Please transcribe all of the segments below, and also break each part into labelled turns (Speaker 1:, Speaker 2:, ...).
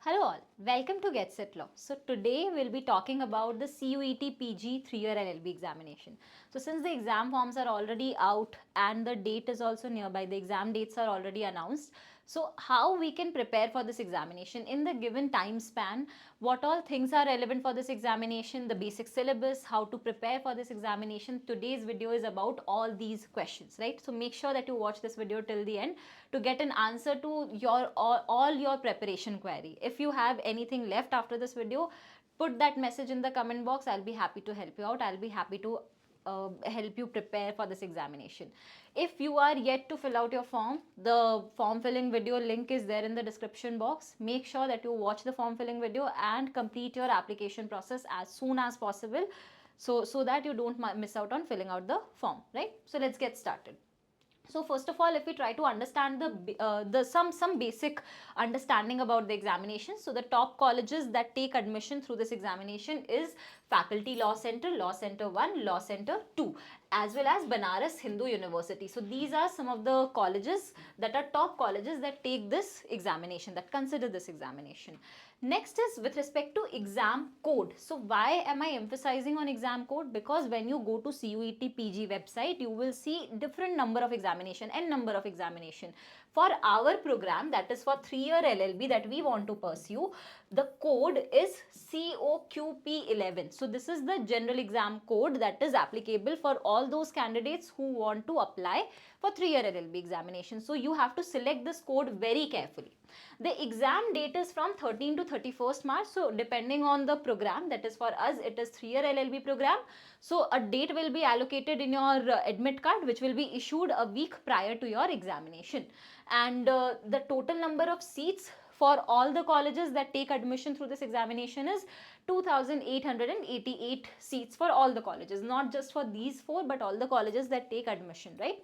Speaker 1: Hello all, welcome to Get Set Law. So today we'll be talking about the CUET PG 3-year LLB examination. So since the exam forms are already out and the date is also nearby, the exam dates are already announced. So how we can prepare for this examination in the given time span, what all things are relevant for this examination, the basic syllabus, how to prepare for this examination. Today's video is about all these questions, right? So make sure that you watch this video till the end to get an answer to your all your preparation query. If you have anything left after this video, put that message in the comment box. I'll be happy to help you out. I'll be happy to help you prepare for this examination. If you are yet to fill out your form, the form filling video link is there in the description box. Make sure that you watch the form filling video and complete your application process as soon as possible so that you don't miss out on filling out the form, right? So let's get started. So first of all, if we try to understand some basic understanding about the examination. So the top colleges that take admission through this examination is Faculty Law Center 1, Law Center 2, as well as Banaras Hindu University. So these are some of the colleges that are top colleges that take this examination, that consider this examination. Next is with respect to exam code. So why am I emphasizing on exam code? Because when you go to CUET PG website, you will see different number of examination and number of examination. For our program, that is for 3-year LLB that we want to pursue, the code is COQP11. So this is the general exam code that is applicable for all those candidates who want to apply for 3-year LLB examination. So you have to select this code very carefully. The exam date is from 13 to 31st March. So depending on the program, that is for us, it is 3-year LLB program. So a date will be allocated in your admit card, which will be issued a week prior to your examination. And the total number of seats for all the colleges that take admission through this examination is 2,888 seats for all the colleges, not just for these 4, but all the colleges that take admission, right?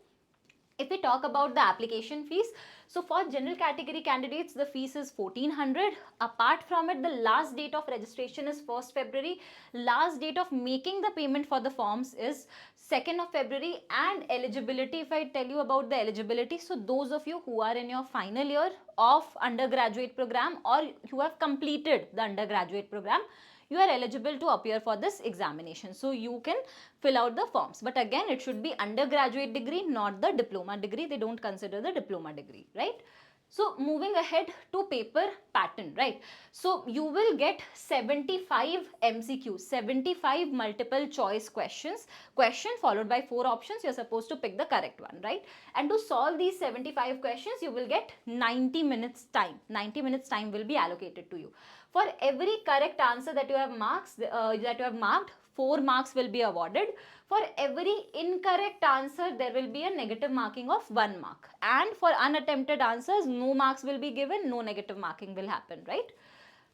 Speaker 1: If we talk about the application fees, so for general category candidates, the fees is 1400. Apart from it, the last date of registration is 1st February. Last date of making the payment for the forms is 2nd of February. And eligibility, if I tell you about the eligibility, so those of you who are in your final year of undergraduate program or who have completed the undergraduate program, you are eligible to appear for this examination. So you can fill out the forms. But again, it should be undergraduate degree, not the diploma degree. They don't consider the diploma degree, right? So moving ahead to paper pattern, right? So you will get 75 MCQs, 75 multiple choice questions, question followed by 4 options. You're supposed to pick the correct one, right? And to solve these 75 questions, you will get 90 minutes time. 90 minutes time will be allocated to you. For every correct answer that you have marked, 4 marks will be awarded. For every incorrect answer, there will be a negative marking of 1 mark. And for unattempted answers, no marks will be given, no negative marking will happen, right?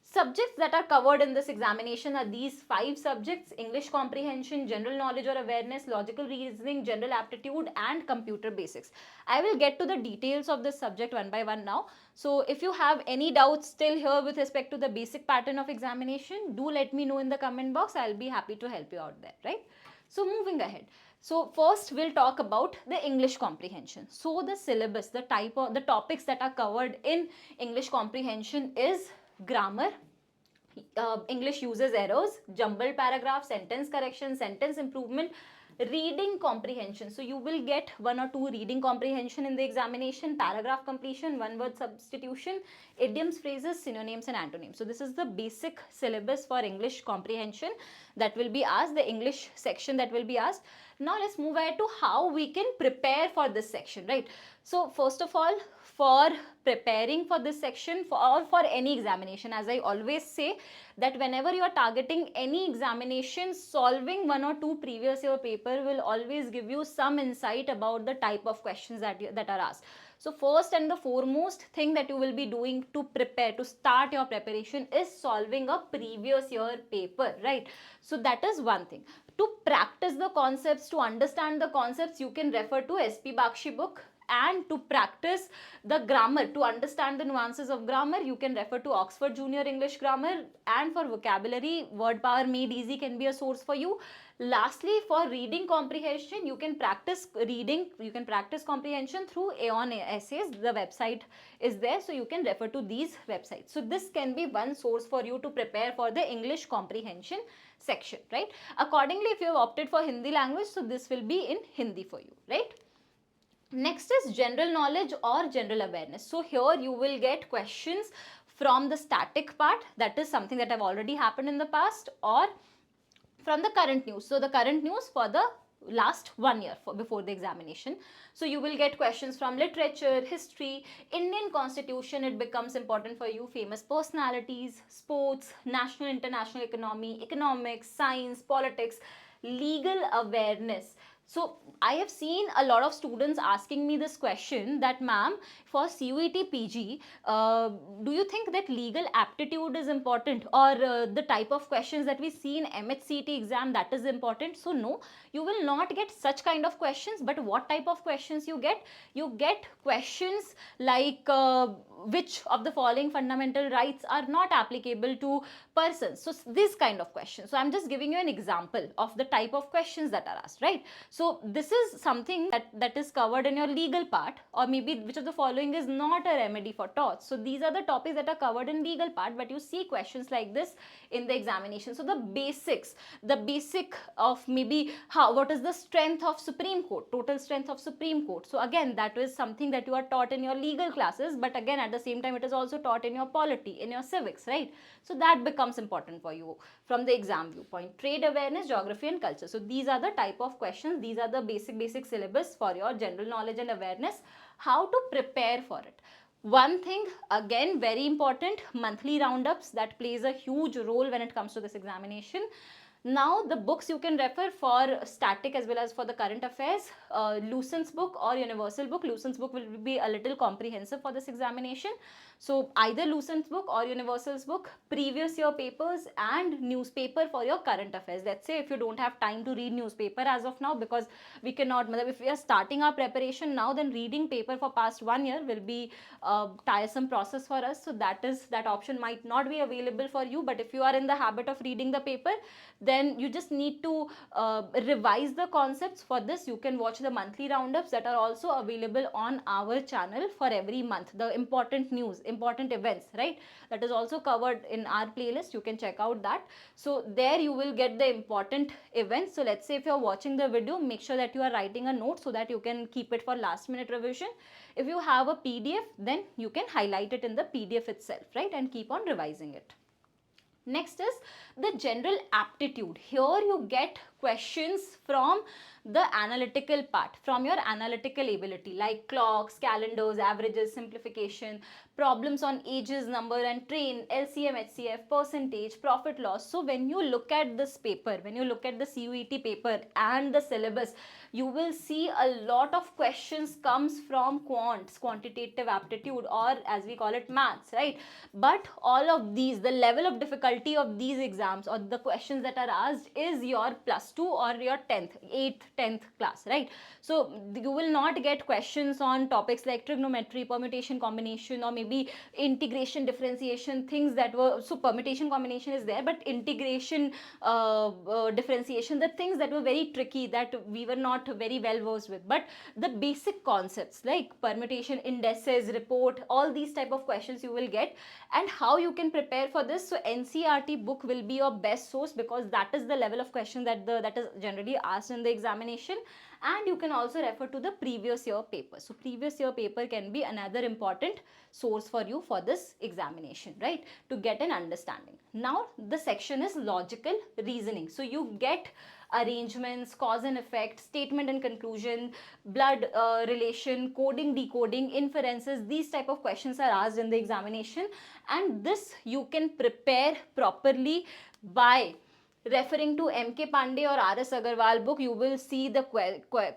Speaker 1: Subjects that are covered in this examination are these 5 subjects: English comprehension, general knowledge or awareness, logical reasoning, general aptitude and computer basics. I will get to the details of this subject one by one now. So if you have any doubts still here with respect to the basic pattern of examination, do let me know in the comment box. I'll be happy to help you out there, right? So moving ahead. So first we'll talk about the English comprehension. So the syllabus, the topics that are covered in English comprehension is grammar, English uses errors, jumbled paragraph, sentence correction, sentence improvement, reading comprehension. So you will get 1 or 2 reading comprehension in the examination, paragraph completion, 1-word substitution, idioms, phrases, synonyms and antonyms. So this is the basic syllabus for English comprehension that will be asked, the English section that will be asked. Now let's move ahead to how we can prepare for this section, right? So first of all, for preparing for this section or for any examination, as I always say that whenever you are targeting any examination, solving 1 or 2 previous year paper will always give you some insight about the type of questions that are asked. So first and the foremost thing that you will be doing to prepare, to start your preparation, is solving a previous year paper, right? So that is one thing. To practice the concepts, to understand the concepts, you can refer to SP Bakshi book. and to practice the grammar, to understand the nuances of grammar, you can refer to Oxford Junior English Grammar. And for vocabulary, Word Power Made Easy can be a source for you. Lastly, for reading comprehension, you can practice reading, you can practice comprehension through Aeon Essays. The website is there, so you can refer to these websites. So this can be one source for you to prepare for the English comprehension section, right? Accordingly, if you have opted for Hindi language, so this will be in Hindi for you, right? Next is general knowledge or general awareness. So here you will get questions from the static part, that is something that have already happened in the past, or from the current news. So the current news for the last 1 year before the examination. So you will get questions from literature, history, Indian constitution, it becomes important for you, famous personalities, sports, national, international economy, economics, science, politics, legal awareness. So I have seen a lot of students asking me this question that, ma'am, for CUET PG, do you think that legal aptitude is important, or the type of questions that we see in MHCT exam, that is important? So no, you will not get such kind of questions. But what type of questions you get? You get questions like which of the following fundamental rights are not applicable to persons. So this kind of questions. So I'm just giving you an example of the type of questions that are asked, right? So this is something that is covered in your legal part, or maybe which of the following is not a remedy for torts. So these are the topics that are covered in legal part, but you see questions like this in the examination. So the basics, the basic of maybe what is the strength of Supreme Court, total strength of Supreme Court. So again, that is something that you are taught in your legal classes, but again at the same time it is also taught in your polity, in your civics, right? So that becomes important for you from the exam viewpoint. Trade awareness, geography and culture. So these are the type of questions, these are the basic syllabus for your general knowledge and awareness. How to prepare for it? One thing, again very important, monthly roundups, that plays a huge role when it comes to this examination. Now the books you can refer for static as well as for the current affairs, Lucent's book or Universal book. Lucent's book will be a little comprehensive for this examination. So either Lucent's book or Universal's book, previous year papers and newspaper for your current affairs. Let's say if you don't have time to read newspaper as of now, because we cannot, if we are starting our preparation now, then reading paper for past 1 year will be a tiresome process for us. So that option might not be available for you. But if you are in the habit of reading the paper, then you just need to revise the concepts. For this, you can watch the monthly roundups that are also available on our channel for every month. The important news, important events, right? That is also covered in our playlist. You can check out that. So there you will get the important events. So let's say if you're watching the video, make sure that you are writing a note so that you can keep it for last minute revision. If you have a PDF, then you can highlight it in the PDF itself, right? And keep on revising it. Next is the general aptitude. Here you get questions from the analytical part, from your analytical ability, like clocks, calendars, averages, simplification, problems on ages, number and train, LCM, HCF, percentage, profit loss. So when you look at this paper, when you look at the CUET paper and the syllabus, you will see a lot of questions comes from quants, quantitative aptitude, or as we call it, maths, right? But all of these, the level of difficulty of these exams or the questions that are asked is your +2 or your 10th, 8th, 10th class, right? So you will not get questions on topics like trigonometry, permutation, combination, or maybe integration, differentiation, things that were, so permutation, combination is there, but integration, differentiation, the things that were very tricky, that we were not very well versed with. But the basic concepts like permutation, indices, report, all these type of questions you will get. And how you can prepare for this? So NCERT book will be your best source, because that is the level of question that is generally asked in the examination. And you can also refer to the previous year paper. So previous year paper can be another important source for you for this examination, right? To get an understanding. Now the section is logical reasoning. So you get arrangements, cause and effect, statement and conclusion, blood relation, coding, decoding, inferences. These type of questions are asked in the examination, and this you can prepare properly by referring to MK Pandey or RS Agarwal book, you will see the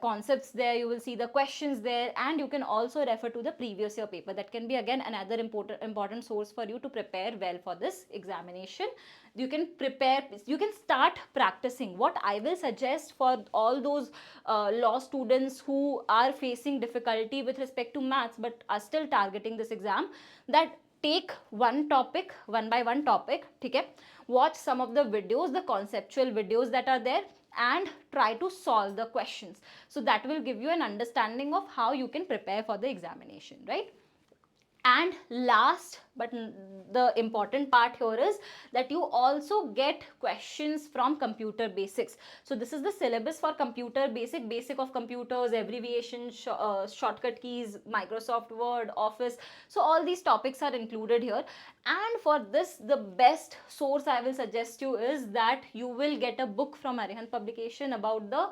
Speaker 1: concepts there, you will see the questions there, and you can also refer to the previous year paper. That can be again another important source for you to prepare well for this examination. You can prepare, you can start practicing. What I will suggest for all those law students who are facing difficulty with respect to maths but are still targeting this exam, that take one topic, one by one topic, okay? Watch some of the videos, the conceptual videos that are there, and try to solve the questions. So that will give you an understanding of how you can prepare for the examination, right? And last but the important part here is that you also get questions from computer basics. So this is the syllabus for computer basic of computers, abbreviation, shortcut keys, Microsoft Word, Office. So all these topics are included here. And for this, the best source I will suggest you is that you will get a book from Arihant Publication about the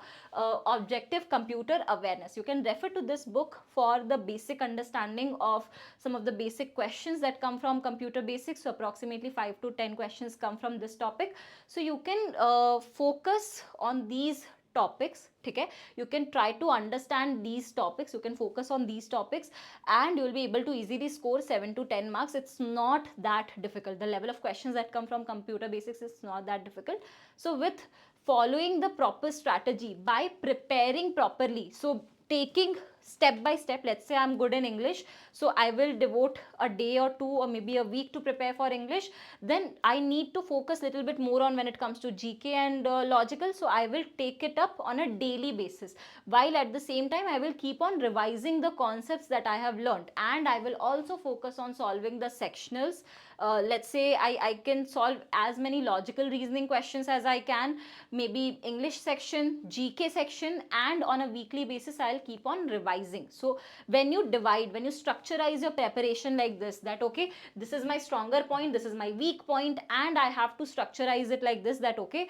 Speaker 1: objective computer awareness. You can refer to this book for the basic understanding of some of the basic questions that come from computer basics. So approximately 5 to 10 questions come from this topic. So you can focus on these topics, okay? You can try to understand these topics, you can focus on these topics, and you will be able to easily score 7 to 10 marks. It's not that difficult. The level of questions that come from computer basics is not that difficult. So with following the proper strategy, by preparing properly, so taking step by step, let's say I'm good in English, so I will devote a day or two or maybe a week to prepare for English. Then I need to focus a little bit more on when it comes to GK and logical, so I will take it up on a daily basis, while at the same time I will keep on revising the concepts that I have learned, and I will also focus on solving the sectionals. Let's say I can solve as many logical reasoning questions as I can, maybe English section, GK section, and on a weekly basis I'll keep on revising. So when you divide, when you structurize your preparation like this, that okay, this is my stronger point, this is my weak point, and I have to structurize it like this, that okay,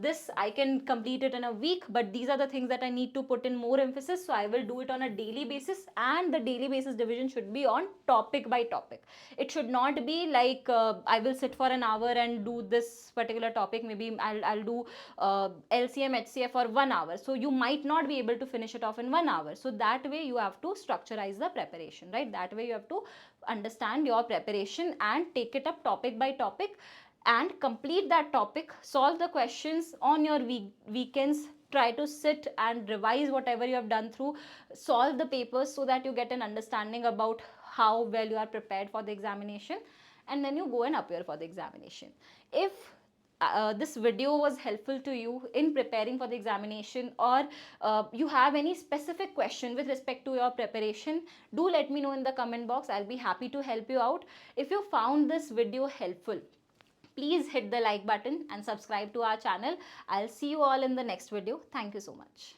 Speaker 1: this I can complete it in a week, but these are the things that I need to put in more emphasis, so I will do it on a daily basis. And the daily basis division should be on topic by topic. It should not be like I will sit for an hour and do this particular topic, maybe I'll do LCM HCF for 1 hour, so you might not be able to finish it off in 1 hour. So that way you have to structurize the preparation, right? That way you have to understand your preparation and take it up topic by topic and complete that topic, solve the questions on your weekends, try to sit and revise whatever you have done through, solve the papers, so that you get an understanding about how well you are prepared for the examination, and then you go and appear for the examination. If this video was helpful to you in preparing for the examination, or you have any specific question with respect to your preparation, do let me know in the comment box. I'll be happy to help you out. If you found this video helpful, please hit the like button and subscribe to our channel. I'll see you all in the next video. Thank you so much.